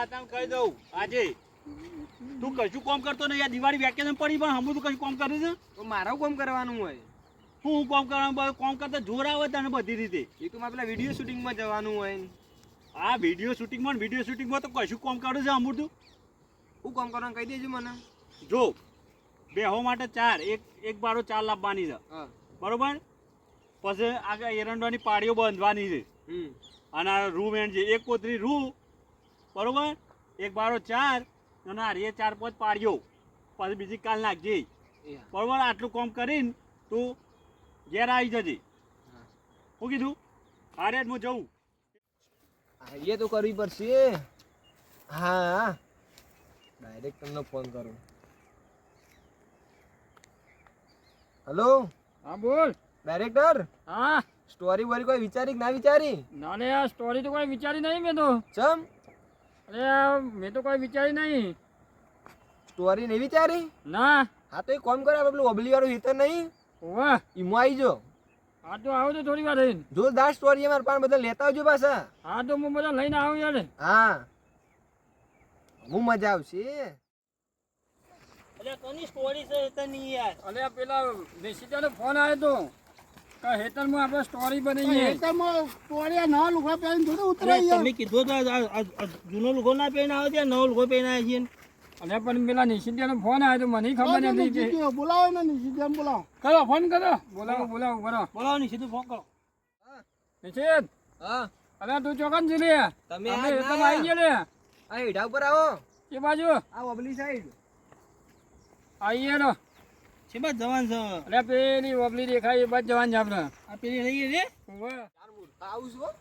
હા તને કહી દઉં આજે તું કશું કામ કરતો નહીં. આ દિવાળી વેકેશન પડી પણ હમું તું કશું કામ કરે છે? તો મારું કામ કરવાનું હોય. હું કામ કરવાનું? કામ કરતા જોર આવે તને બધી રીતે. એ તો મારે પેલા વિડીયો શૂટિંગમાં જવાનું હોય. આ વિડીયો શૂટિંગમાં તો કશું કામ કરે છે હમું તું? હું કામ કરવાનું કહી દેજો મને. જો બેહો માટે ચાર એક બારો ચાર લાવવાની છે, હા બરોબર? પછી આગળ એરંડવાની પાડીઓ બાંધવાની છે અને આ રૂ વેણ છે એક પોતરી રૂ, બરોબર? એક બારો ચાર અને આ રે 4-5 પાડીઓ પછી બીજી કાલ નાખજે, બરોબર? આટલું કામ કરીને તું ઘેર આવી જજે. શું કીધું? અરે હું જઉં. એ તો કરવી પડશે. હા ડાયરેક્ટ તમને ફોન કરું. હેલો. હા બોલ. ડાયરેક્ટર. હા સ્ટોરી બોરી કોઈ વિચારી કે ના વિચારી? ના લે આ સ્ટોરી તો કોઈ વિચારી નહીં મેં તો. ચમ? અરે મેં તો કોઈ વિચારી નહીં. સ્ટોરી નહીં વિચારી? ના. હા તો એક કામ કરો, આપણે પેલું ઓબલી વાળું હિતર નહીં, વાહ એમાં આવી જો. હા તો આવો તો થોડી વાર રહીને. જોરદાર સ્ટોરી અમારે પાસે બધા લેતા આવજો પાછા. હા તો હું બધા લઈને આવું યાર. હા હું મજા આવશે. અરે કોની સ્ટોરી છે એ તો નહીં યાર. અરે પેલા દેશીદાનો ફોન આવ્યો તો કે હેતરમાં આપણે સ્ટોરી બનાવીએ. હેતરમાં સ્ટોરી નવા લુગડા પહેરીને થોડું ઉતરાય યાર. તમે કીધું તો જૂનો લુગો ના પહેરીને આવે છે, નવો લુગો પહેરીને આવે છે. અને પણ પેલા નિશિદાનો ફોન આવ્યો તો મને ખબર નથી કે બોલાવો ને નિશિત બોલાવો. કરો ફોન કરો. બોલાવો બરો બોલાવો ને સીધું ફોન કરો. નિશિત. હા અરે તું ચોકન છે લે. તમે હેતમ આવી ગયા લે. આ હેઠા ઉપર આવો. કે બાજુ આ ઓબલી સાઈડ આવીએ રો. છે બસ જવાન છે. અરે પેલી ઓબલી દેખાય એ બાદ જવાન છે આપણે. આ પેલી રહી છે. આવું છું.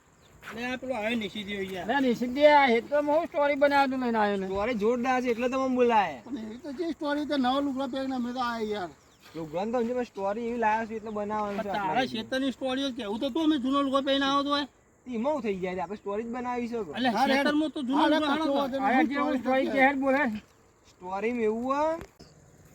અને આ પેલો આવ્યો નિશી દેવ યાર. અરે નિશિદિયા હેતમ હું સ્ટોરી બનાવ્યો તું લઈને આવ્યો ને. સ્ટોરી જોરદાર છે એટલે તો મને બોલાય. અને એ તો જે સ્ટોરી તો નવા લુગડા પહેરીને અમે તો આયા યાર. પ્રોગ્રામ તો સમજો સ્ટોરી એવી લાવ્યો છું એટલે બનાવવાનું છે. તારા ખેતરની સ્ટોરી કેવું તો તું અમે જૂનો લુગો પહેરીને આવો તો એમાં થઈ જાય આપણે સ્ટોરી જ બનાવી શકો. એટલે ખેતરમાં તો જૂનો લુગો હાલો તો. આયા કેવું સ્ટોરી કે હેડ બોલે. સ્ટોરીમાં એવું હોય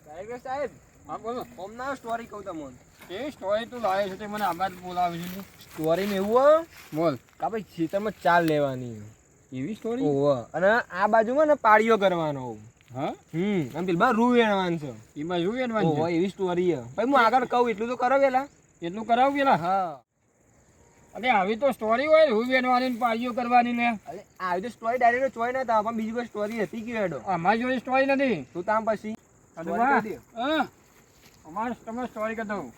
ડાયરેક્ટર સાહેબ. હા બોલો. હમણાં સ્ટોરી કહું તમને. એ સ્ટોરી તું લાવે છે તે મને આબાદ બોલાવે છે. સ્ટોરીમાં એવું હોય બોલ. કે આપણે ખેતરમાં ચાલ લેવાની એવી સ્ટોરી. ઓહો અને આ બાજુમાં ને પાળીઓ કરવાનો. હા અને પેલા રૂ વેણવાનું છે. એમાં જોયું ઓહો એવી સ્ટોરી છે. ભાઈ હું આગળ કહું એટલું તો કરો પેલા. એટલું કરાવું પેલા. હા અરે આવી તો સ્ટોરી હોય હું વેનવાની ને પાળીઓ કરવાની ને. અરે આવી તો સ્ટોરી ડાયરેક્ટ ચોય ના પણ બીજી કોઈ સ્ટોરી હતી કે હેડો અમારી જોડે સ્ટોરી નથી. તું તામ પછી અરે story વાહ. કહી દે. હા અમારે તમે સ્ટોરી કરી દઉં.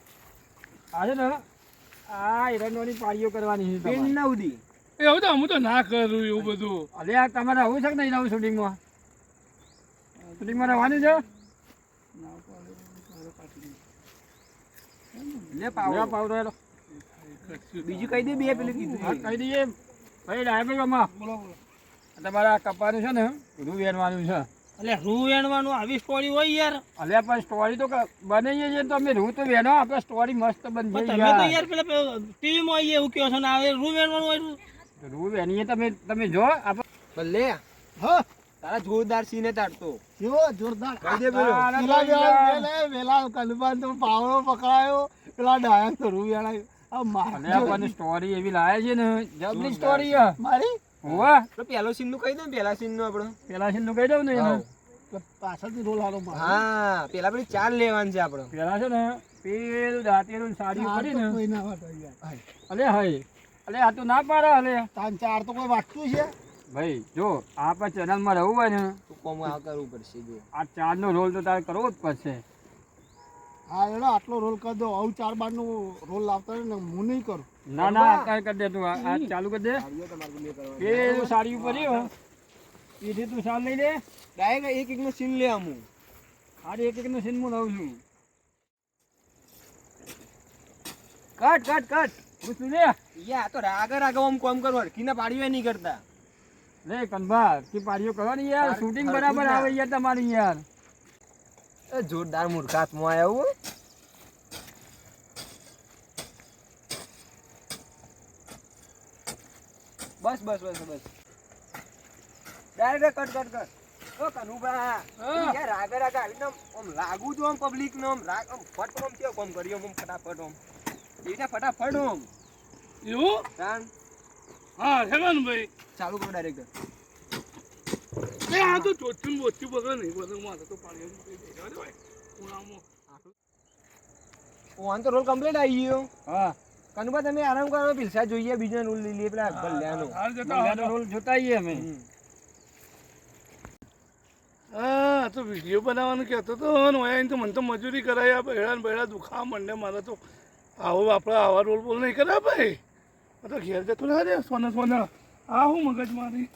આજે ને આ હિરણવાની પાળીઓ કરવાની છે પેન તમારે. ના ઉડી એવું તો હું તો ના કરું એવું બધું. અરે આ તમારે આવું છે કે નહીં આવું શૂટિંગમાં? શૂટિંગમાં રહેવાનું છે? લે લે પાવ પાવડો એલો. બીજું કહી દે બે પેલું કીધું હા કહી દઈએ ભાઈ ડાયરેક્ટમાં તમારા કપાનું છે ને રૂ વેનવાનું છે. એટલે રૂ વેણવાનું આવી સ્ટોરી હોય યાર. અલ્યા પણ સ્ટોરી તો બનાવીએ છીએ તો અમે રૂ તો વેનો આપણે સ્ટોરી મસ્ત બનશે તમે તો યાર પેલા ટીવીમાં આવીએ એવું કહો છો ને આવે રૂ વેણવાનું હોય. રૂ વેનીએ તમે જો આપણે લે હા તારા જોરદાર સીને તારતો કેવો જોરદાર. કહી દે પેલો વેલા કલબાન તો પાવડો પકડાયો પેલા ડાયક તો રૂ વેળાયો. આ અને આપણને સ્ટોરી એવી લાવે છે ને જબરી સ્ટોરી છે. મારી હોવા તો પેલો સીન નું કહી દે પેલા સીન નું આપણો પેલા છે કહી દઉં ને એને. પાછળથી રોલ હારો મારે. હા પેલા પેલી ચાર લેવાનું છે આપણો પેલા છે ને પેલું દાંતેલું સાડી આ પડી તો ને કોઈ ના વાત હોય યાર. અલે હઈ અલે આ તો ના પાડે અલે ત્રણ ચાર તો કોઈ વાગતું છે. ભાઈ જો આપણે ચેનલમાં રહેવું હોય ને તું કોમ આ કરવું પડશે જો આ ચારનો રોલ તો તારે કરવો જ પડશે. હા એનો આટલો રોલ કરી દો. આવું 4-12 નો રોલ લાવતા હોય ને હું નહીં કરું. ના ના અત્યારે કરી દે તું આ ચાલુ કરી દે. પેલું સાડી ઉપર એથી તું સાલ લઈ લે. ડાયરેક્ટ એક એક નો સીન લે અમુ આજે એક નો સીન હું લઉં છું. કટ કટ કટ પૂછ લે યા તો રાગ આમ કોમ કરો હરખીના પાડીઓ નહીં કરતા લે કનભા કે પાડીઓ કરવાની યાર શૂટિંગ બરાબર આવે યાર તમારી યાર. એ જોરદાર મૂર્ખાત્મા આયા હું બસ બસ બસ બસ ડાયરેક્ટ કટ કટ કટ ઓ કનુભા યાર રાગ આવી આમ લાગુ જો આમ પબ્લિક નો આમ રાગ આમ ફટ આમ કેવો કોમ કર્યો આમ ફટાફટ આમ એના ફટાફટ આમ એવું તાન હા હેમન ભાઈ ચાલુ કરો ડાયરેક્ટર એ આ તો ચોથું ને બોચું બગડે નહીં બધું મારે તો પાણી ઉનાળામાં ઓન તો રોલ કમ્પ્લીટ આવી ગયો હા કનુભા તમે આરામ કરો પીલસા જોઈએ બીજો રોલ લઈ લઈએ પેલા ભલ્યાનો હાલ જતા મંગાનો રોલ જોતા આવીએ અમે હા તો વિડીયો બનાવવાનું કહેતો તો આવીને તો મને તો મજૂરી કરાય આ બહેડા બહેડા દુખાવા માંડે મારે તો આવો આપણે આવા રોલ બોલ નહીં કર્યા ભાઈ આ તો ઘેર જતું ના રે સોના સોના આ હું મગજ મારી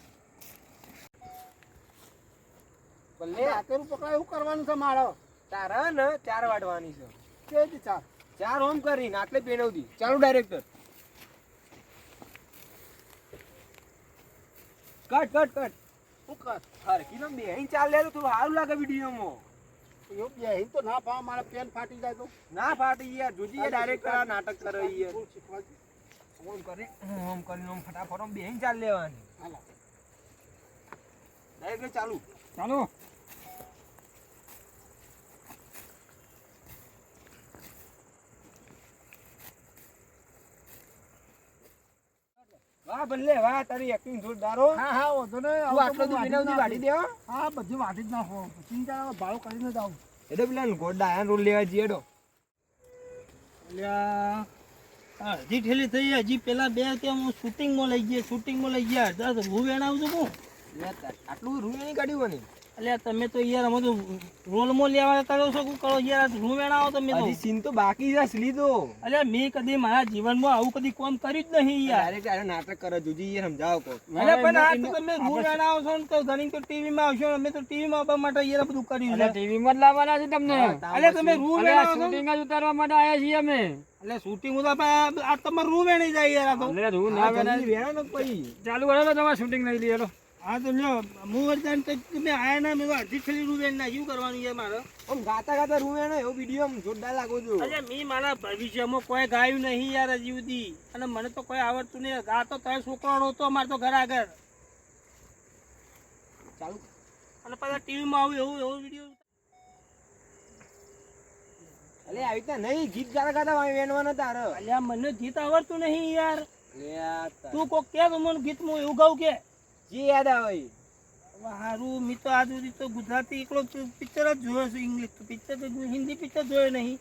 ભલે આકેરું પકડાય એવું કરવાનું છે મારો તારા ને 4 વાટવાની છે કે જ ચાર 4 ઓમ કરીને આટલે પેણવતી ચાલુ ડાયરેક્ટર કટ કટ કટ શું કર હરકી નો બેહીન ચાલ લે તો થોડું સારું લાગે વિડીયોમાં એવું બેહીન તો ના પાવ મારા પેન ફાટી જાય તો ના ફાટી યાર જોજી ડાયરેક્ટર આ નાટક કરે યાર થોડું શીખવાડજે. ઓમ કરીને ઓમ ફટાફટ ઓમ બેહીન ચાલ લેવાની હાલો. ડાયરેક્ટર ચાલુ ચાલો વાહ ભલે વાહ તારી એક્ટિંગ જોરદાર હો હા હા વાંધો નહીં. તું આટલો તું પેણવતી વાટી દેવો હા બધી વાટી જ નાખો ચિંતા ના ભાવ કરીને જ આવું એટલે પેલા ગોડા આયા રોલ લેવા જઈએ ડો અડધી ઠેલી થઈ હજી પેલા બે કે હું શૂટિંગમાં લઈ ગયા અડધા તો હું વેણાવું છું હું આટલું રૂ નહીં કાઢ્યું બની એટલે તમે તો યાર અમે તો રોલમાં લેવા કરો છો શું કરો યાર હું વેણાવો તમે તો હજી સીન તો બાકી છે અસલી તો એટલે મેં કદી મારા જીવનમાં આવું કદી કોમ કર્યું જ નહીં યાર ડાયરેક્ટ આને નાટક કરે જોજી યાર સમજાવો કો એટલે પણ આ તો તમે હું વેણાવો છો ને તો ઘણી તો ટીવીમાં આવશો અમે તો ટીવીમાં આવવા માટે યાર બધું કર્યું એટલે છે ટીવીમાં જ લાવવાના છે તમને એટલે તમે રૂ એટલે વેણાવો છો શૂટિંગ જ ઉતારવા માટે આવ્યા છીએ અમે એટલે શૂટિંગ આ તમારું રૂ વેણી જાય યાર આ તો એટલે રૂ ના વેના વેણા નો પડી ચાલુ કરો તો તમારે શૂટિંગ લઈ લઈએ હા તો લ્યો હું વરદાન તમે આયા ના મેં અડધી ઠેલી રૂ વેણી નાખ્યું કરવાનું યાર મારે આમ ગાતા ગાતા રૂ વેણો એવો વિડીયો આમ જોરદાર લાગો છો અરે મેં મારા ભવિષ્યમાં કોઈ ગાયું નહીં યાર હજી સુધી અને મને તો કોઈ આવડતું નહીં ગાતો તો છોકરો હતો અમારે તો ઘર આગળ ચાલુ અને પાછા ટીવીમાં આવું એવું વિડીયો અલે આવી રીતના નહીં ગીત ગાતા ગાતા વેણવાના તારે અલ્યા મને ગીત આવડતું નહીં યાર લે આ તું કોક કે તો મને ગીત હું એવું ગાઉં કે જે યાદ આવે સારું મેં તો આજ સુધી તો ગુજરાતી એકલો પિક્ચર જ જોયો છું ઇંગ્લિશ પિક્ચર તો હિન્દી પિક્ચર જોયો નહીં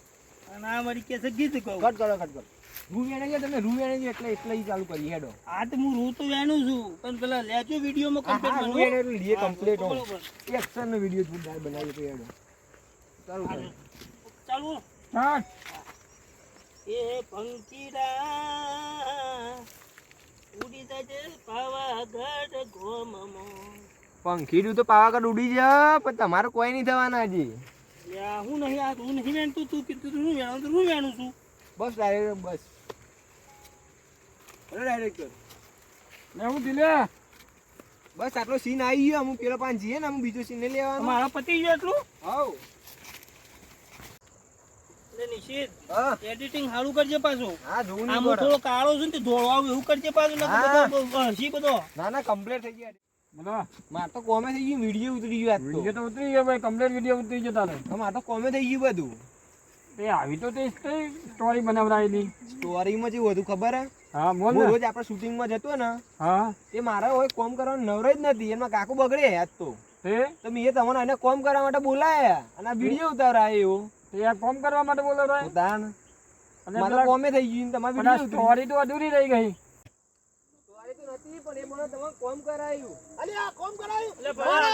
અને આ વળી કે છે ગીત કહું કટ કરો રૂ વેણે ગયા તમે રૂ વેણે ગયા એટલે ઈ ચાલુ કરી હેડો આ તો હું રૂ તો વેણું છું પણ પેલા લેજો વિડીયોમાં હા કમ્પ્લીટ રૂ વેણે એટલે લીએ કમ્પ્લીટ હો બરોબર એક્શન નો વિડીયો જોરદાર બનાવ્યો તો હેડો ચાલુ કરો ચાલુ સ્ટાર્ટ એ પંખીડા ઉડી જજે પાવાગઢ ગોમમો પંખીડું તો પાવાગઢ ઉડી જા પણ તમારે કોઈ નહીં થવાના હજી લ્યા હું નહીં આ હું નહીં વેણતું તું કીધું તું હું વેણું તો હું વેણું છું બસ ડાયરેક્ટ બસ અરે ડાયરેક્ટર લેવું દિલે બસ આટલો સીન આવી ગયો અમુક પેલો પાંચ જઈએ ને અમુક બીજો સીન નહીં લેવાનો મારા પતિ ગયો એટલું હાઉ એટલે નિશિત હા એડિટિંગ સારું કરજે પાછું હા જોવું આમ નહીં હું પડે થોડો કાળો છું ને તે ધોળો આવું એવું કરજે પાછું હા. નકર બધો હસી બધો ના ના કમ્પ્લીટ થઈ ગયા બોલો માર તો કોમે થઈ ગયું વિડીયો ઉતરી ગયો આજ વિડીયો તો ઉતરી ગયો ભાઈ કમ્પ્લીટ વિડીયો ઉતરી ગયો તારે તો માર તો કોમે થઈ ગયું બધું તે આવી તો તે સ્ટોરી બનાવડાવેલી સ્ટોરીમાં જેવું હતું ખબર હે હા બોલ હું ને રોજ આપણે શૂટિંગમાં જતો ને હા તે મારા હોય કોમ કરવાનું નવરો જ નથી એમાં કાકુ બગડે આજ તો તે મેં એ તમને એને કોમ કરવા માટે બોલાયા અને આ વિડીયો ઉતારાય એવો તે આ કોમ કરવા માટે બોલો રે તાન અને મારે પેલા- કોમે થઈ ગયું ને તમારે પણ આ વિડીયો સ્ટોરી તો અધૂરી રહી ગઈ સ્ટોરી તો નથી પણ એ મને તમારે કોમ કરાયું અલી આ કોમ કરાયું એટલે ભાઈ